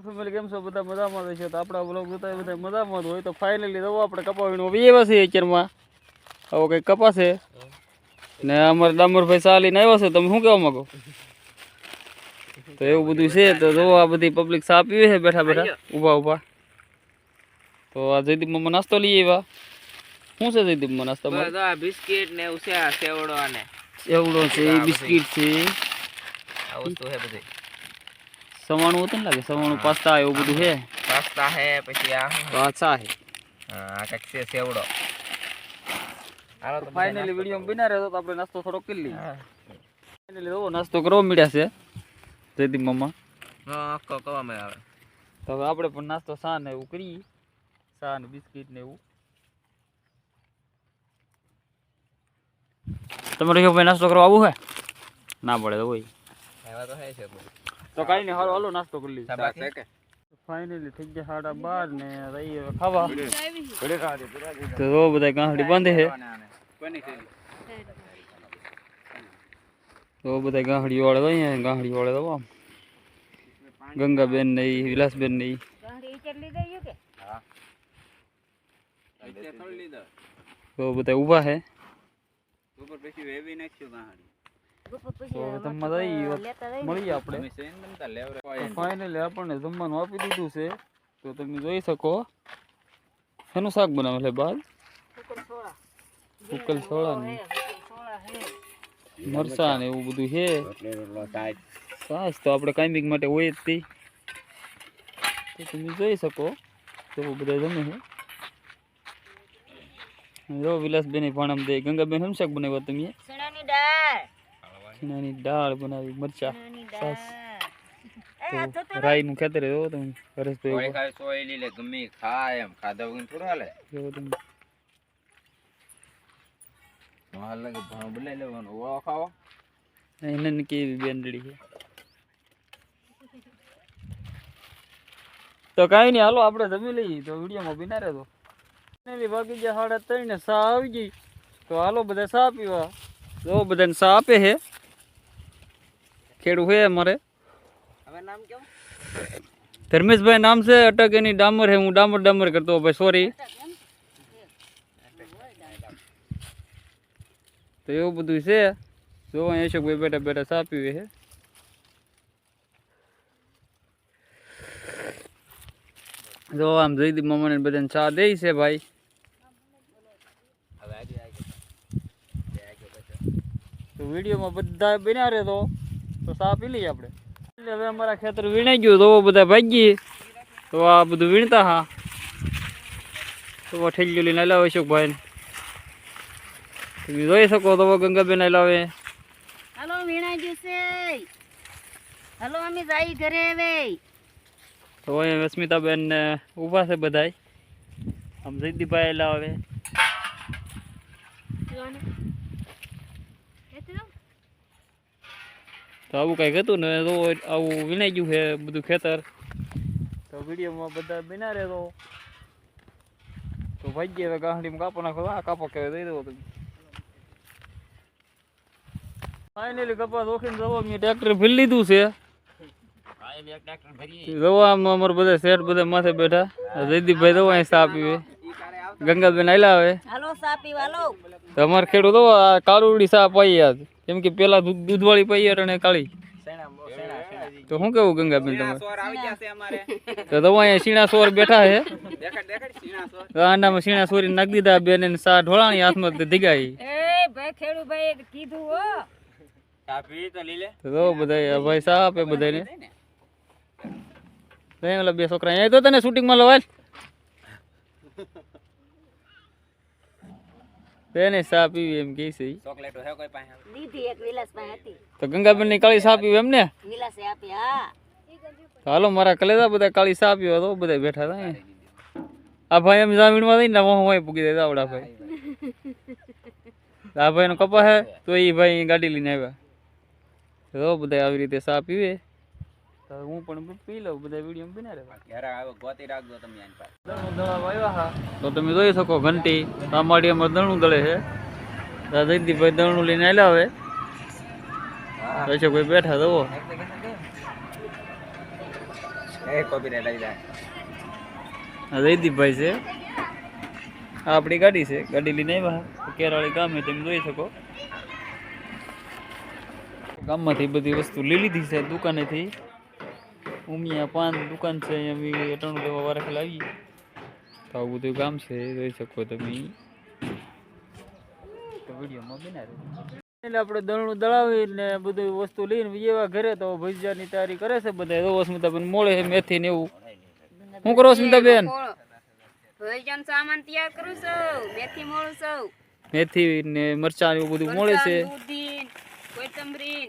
Family કેમ છો બધા મજામાં રહેશે તો આપણા બ્લોગ જોતા બધા મજામાં હોય તો ફાઇનલી દવા આપણે કપાવીને એવા છે અત્યારમાં આવો કંઈક કપાશે ને અમારા ડામરભાઈ ચાલીને આવ્યા છે તમે શું કહેવા માંગો તો એવું બધું છે તો જો આ બધી પબ્લિક ચા પીવે છે બેઠા બેઠા ઊભા ઊભા તો આ જયદીપમાં નાસ્તો લઈ આવ્યા શું છે જયદીપમાં નાસ્તામાં બિસ્કિટ ને એવું છે સેવડો અને સેવડો છે બિસ્કિટ છે આ વસ્તુ છે બધી સવાણું હતું ને લાગે સવાણું પાસ્તા એવું બધું છે પાસ્તા હે પછી આ પાછા છે આ કંઈક છે સેવડો હાલો તો ફાઇનલી વિડીયો બના રહ્યો તો આપણે નાસ્તો થોડો કરી લઈએ ફાઇનલી જો નાસ્તો કરવા મળ્યા છે જયદીપ મામા આખો કવામાં આવે તો હવે આપણે પણ નાસ્તો ચા ને એવું કરીએ ચા ને બિસ્કિટ ને એવું તમારે ભાઈ નાસ્તો કરવા આવું હે ના પડે તો હોય એવા તો હે છે તો કાઈ નહીં હાલો હાલો નાસ્તો કરી લઈએ ફાઇનલી થઈ ગયા 12:30 ને રહી હવે ખાવા તો જો બધા ગાંઠડી બાંધે છે તો બધા ગાંઠડી વાળે અહીંયા ગાંઠડી વાળે તો ગંગાબેન ને વિલાસબેન ને તો બધા ઊભા છે મળીએ આપણે ફાઇનલી આપણને જમવાનું આપી દીધું છે તો તમે જોઈ શકો એનું શાક બનાવે છે બાદ ઉકલ સોળા ને મરસા ને એવું બધું છે સાસ તો આપણે કાયમિક માટે હોય જ તે તો તમે જોઈ શકો તો બધા જમે છે જો વિલાસબેન ભાણમ દે ગંગાબેન હમ શાક બનાવ્યા તમે ચણાની દાળ બનાવી મરચા સાસ તો રાઈ નું ખેતર જો તમે હરેશભાઈ ખાય સોય લીલે ગમે ખાય એમ ખાધા વગર થોડું હાલે જો તમે હાલ લાગે ભાવ બદલાઈ લેવાનું ઓ ખાવા એને કેવી બેનડી છે તો કાંઈ નહીં હાલો આપણે જમી લઈએ તો વિડીયોમાં બિના રહેતો બાકી ગયા 3:30 ને ચા આવી ગઈ તો હાલો બધા ચા પીવા જો બધાને ચા આપે છે ખેડૂ છે અમારે હવે નામ કેવું ધર્મેશભાઈ નામ છે અટક એની ડામર છે હું ડામર કરતો ભાઈ સોરી તો એવું બધું છે જો અહીં અશોકભાઈ બેઠા બેઠા ચા પીવે છે જો આમ જયદીપ મામાને બધાને ચા દે છે ભાઈ તો વિડીયોમાં બધા બન્યા રહે તો ચા પી લઈએ આપણે હવે અમારા ખેતર વીણાઈ ગયું તો બધા ભાગીએ તો આ બધું વીણતા હા તો ઠેલ્યું લઈને લાવે અશોકભાઈ તમે જોઈ શકો તો ગંગાબેન લાવે હાલો વીણાઈ ગયું છે હાલો અમે જાય ઘરે હવે તો અહીંયા સ્મિતાબેન ને ઊભા છે બધાય આમ જયદીપભાઈ લાવે તો આવું કંઈક હતું ને તો આવું વિનાઈ ગયું છે બધું ખેતર તો વિડીયોમાં બધા બના રહે તો ભાઈ હવે ગાંઠડીમાં કાપો નાખો આ કાપો કહેવાય દઈ દેવો તમે ફાઇનલી કપાસ ઓખીને જવા મેં ટ્રેક્ટર ભરી લીધું છે દવામાં અમારે બધા શેઠ બધા માથે બેઠા જયદીપભાઈ દવા અહીં ચા પીવે ગંગાબેન આયલા આવે હાલો ચા પીવા લો તો અમારે ખેડૂત દવા આ કાળુડી ચા પાઈ યાદ કેમ કે પેલા દૂધવાળી પાઈ અને કાળી તો શું કેવું ગંગાબેન તમે તો દવા અહીંયા સીણા સોર બેઠા છે આનામાં સીણા સોરી નાખી દીધા બેન ને ચા ઢોળાણી હાથમાં ધીગાઈ ભાઈ ખેડૂ ભાઈ કીધું હો ચા પી તો લીલે તો બધા ભાઈ ચા આપે બધાને ઓલા બે છોકરા અહીંયા તો તને શૂટિંગમાં લવાય તેને ચા પીવી એમ કે છે ચોકલેટ હે કોઈ પાસે દીધી એક વિલાસભાઈ હતી તો ગંગાબેન ની કાળી ચા પીવી એમ ને વિલાસે આપી હા હાલો મારા કલેજા બધા કાળી ચા પીવા તો બધા બેઠા હતા આ ભાઈ એમ જામીનમાં દઈને હું પૂગી દે આવડા ભાઈ આ ભાઈ નો કપા હે તો એ ભાઈ ગાડી લઈને આવ્યા તો બધા આવી રીતે ચા પીવે તો હું પણ પી લઉં બધા વિડીયો બના રહે ઘરે આવો ગોતી રાખજો તમે આની પાસે દણું દળાવ આવ્યા હા તો તમે જોઈ શકો ઘંટી તામાડી અમારે દણું દળે છે જયદીપભાઈ દણું લઈને આવ્યા હવે અશોકભાઈ બેઠા જવો એ કોપીરાઈટ આવી જાય. આ જયદીપભાઈ છે, આ આપણી ગાડી છે, ગાડી લઈને આવ્યા કેરાળી ગામે, તમે જોઈ શકો. ગામમાંથી બધી વસ્તુ લઈ લીધી છે દુકાનેથી. ઉમિયા પાન દુકાન છે, અહીંયા અમે અટાણું લેવા વારે ખાલી આવીએ. તો આવું બધું ગામ છે, જોઈ શકો તમે. તો વિડીયોમાં બનાવે એટલે આપણે દળનું દળાવીને બધું વસ્તુ લઈને એવા ઘરે તો ભજીયાની તૈયારી કરે છે બધા. તો અસ્મિતાબેન મોળે છે મેથી ને એવું. શું કરો અસ્મિતાબેન? ભજીયાનો સામાન તૈયાર કરું છું, મેથી મોળું છું. મેથી ને મરચાં એવું બધું મળે છે. દૂધી, કોથમરી.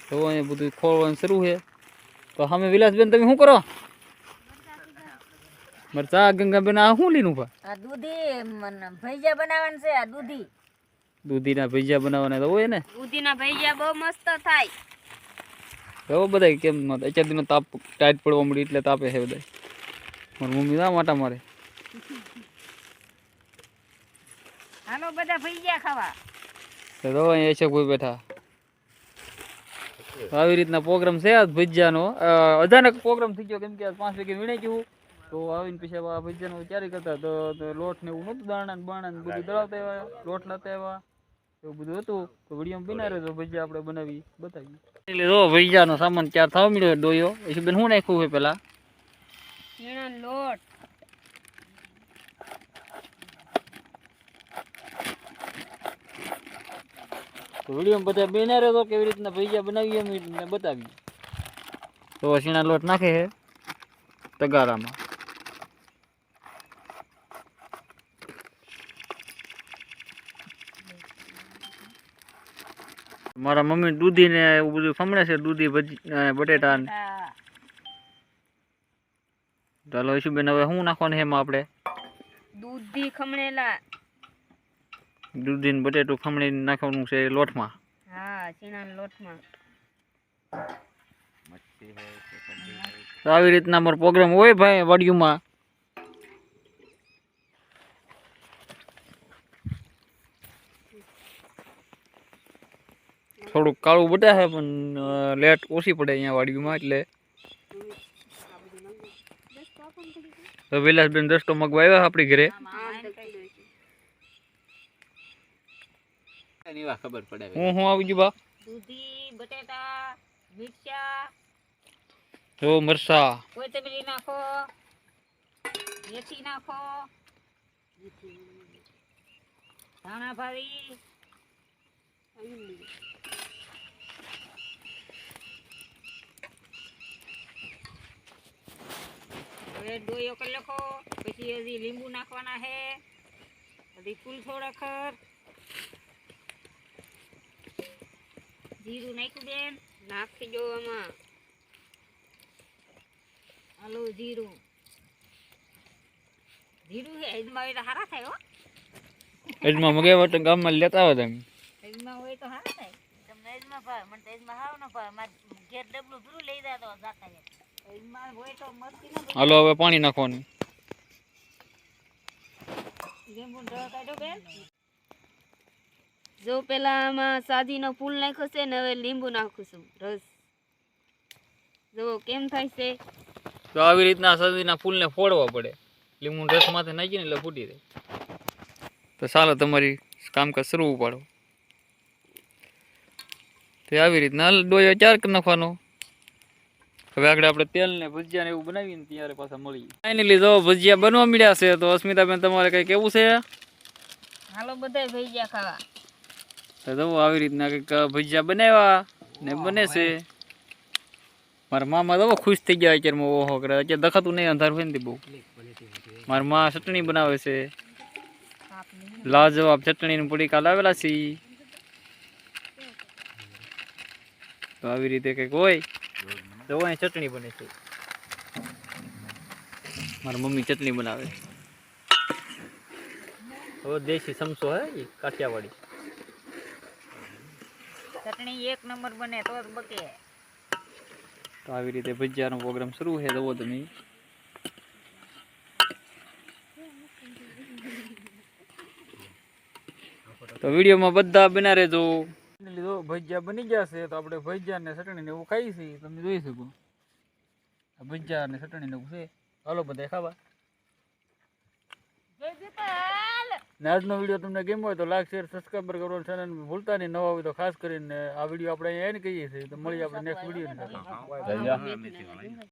તો અહીંયા બધું ખોળવાનું શરૂ છે. તો સામે વિલાસબેન તમે શું કરો? મરચા ગંગાબેન આ શું લીધું ભા? આ દૂધી ભજીયા બનાવવાનું છે. આ દૂધી દૂધીના ભજીયા બનાવવાના તો હોય ને. દૂધીના ભજીયા બહુ મસ્ત થાય. તો બધા કેમ અત્યાર દિનો તાપ ટાઈટ પડવા મળી એટલે તાપે છે બધા. મારી મમ્મી ના માટા મારે. હાલો બધા ભજીયા ખાવા. તો અહીંયા છે કોઈ બેઠા. આવી રીતના પ્રોગ્રામ છે આજ ભજીયાનો. અચાનક પ્રોગ્રામ થઈ ગયો કેમ કે 5 વાગે વીણાઈ ગયું. તો આવીને પછી આ ભજીયાનો તૈયારી કરતા તો લોટ ને એવું નહોતું, દાણા ને બાણા ને બધું દળાવતા આવ્યા, લોટ લાતા આવ્યા, એવું બધું હતું. તો વિડીયો બિના રહ્યો ભજીયા આપણે બનાવી બતાવી. એટલે જો ભજીયાનો સામાન તૈયાર થવા મળ્યો ડોયો. એ બેન શું નાખ્યું હોય પેલા? લોટ. તો વિડીયો બધા બિના રહ્યો કેવી રીતના ભજીયા બનાવીએ અમે બતાવીએ. તો શીણા લોટ નાખે છે તગારામાં. મારા મમ્મી દૂધી ને એવું બધું ખમણે છે, દૂધી બટેટા ને. ચાલો ઈશુબેન હવે શું નાખવાનું છે એમાં આપણે? દૂધી ખમણેલા. દૂધી ને બટેટું ખમણી નાખવાનું છે લોટમાં. હા, ચીણાના લોટમાં. તો આવી રીતના અમારો પ્રોગ્રામ હોય ભાઈ વાડીઓમાં. થોડુંક કાળું બટાશે પણ લેટ ઓછી પડે અહીંયા વાડીઓમાં એટલે. તો વિલાસબેન દસ્તો મગવા આવ્યા આપણી ઘરે. ખબર પડે હું આવી ગયું બા? દૂધી, બટેટા, મિરચા, જો મરસા, કોથમરી નાખો, મેથી નાખો, ધાણા ભારી. હવે ડોયો કરી લખો. પછી હજી લીંબુ નાખવાના છે, હજી ફૂલ થોડાક. જીરું નાખ્યું બેન, નાખી દો આમાં. હાલો જીરું. જીરું છે એજમાં હોય તો સારા થાય હો. એજમાં મગાવ્યા તો ગામમાં લેતા આવો તમે. એજમાં હોય તો સારા થાય. તમને એજમાં ભાવે, મને તો એજમાં હાવ ન ભાવે. મારે ઘેર ડબલું ભરું લઈ જાતો જાતા એજમાં હોય તો મસ્તી ન. હાલો હવે પાણી નાખવાનું. લીંબુ રસ કાઢો બેન. જો પેલા આમાં સાદીનો ફૂલ નાખ્યો છે ને હવે લીંબુ નાખું છું રસ. જો કેમ થાય છે. તો આવી રીતના સદીના ફૂલને ફોડવા પડે. લીંબુ રસ માથે નાખીને એટલે ફૂટી જાય. તો ચાલો તમારી કામકાજ શરૂ પાડો. તો આવી રીતના ડોયો ચાર કરી નાખવાનો. હવે આગળ આપણે તેલ ને ભજીયા ને એવું બનાવીને ત્યારે પાછા મળીએ. ફાઇનલી જો ભજીયા બનવા મળ્યા છે. તો અસ્મિતાબેન તમારે કઈ કેવું છે? હાલો બધા ભજીયા ખાવા. તો જો આવી રીતના કંઈક ભજીયા બનાવ્યા ને બને છે. મારા મામા તો ખુશ થઈ ગયા અત્યારમાં. ઓહો કરે અત્યારે દેખાતું નહીં, અંધારું હોય ને બહુ. મારા મા ચટણી બનાવે છે, લાજવાબ ચટણીનું પડીકા લાવેલા છે. તો આવી રીતે કંઈક હોય તો અહીં ચટણી બને છે. મારી મમ્મી ચટણી બનાવે. હવે દેશી સમસો હે કાઠિયાવાડી ચટણી એક નંબર બને તો જ બકે. તો આવી રીતે ભજીયાનો પ્રોગ્રામ શરૂ છે. જુઓ તમે. તો વિડીયોમાં બધા બના રહેજો. ભજીયા બની ગયા છે તો આપણે ભજીયા ને ચટણી ને એવું ખાઈ છીએ. તમે જોઈ શકો ભજીયા અને ચટણી ને એવું છે. હાલો બધા ખાવા. ને આજનો વિડીયો તમને ગમ્યો હોય તો લાઈક શેર સબસ્ક્રાઈબર કરવાનું ચેનલ ભૂલતા નહીં. નવા હોય તો ખાસ કરીને આ વિડીયો આપણે અહીંયા એન્ડ કહીએ છીએ. તો મળીએ આપણે નેક્સ્ટ વિડીયો. હા, મેથી વાળા.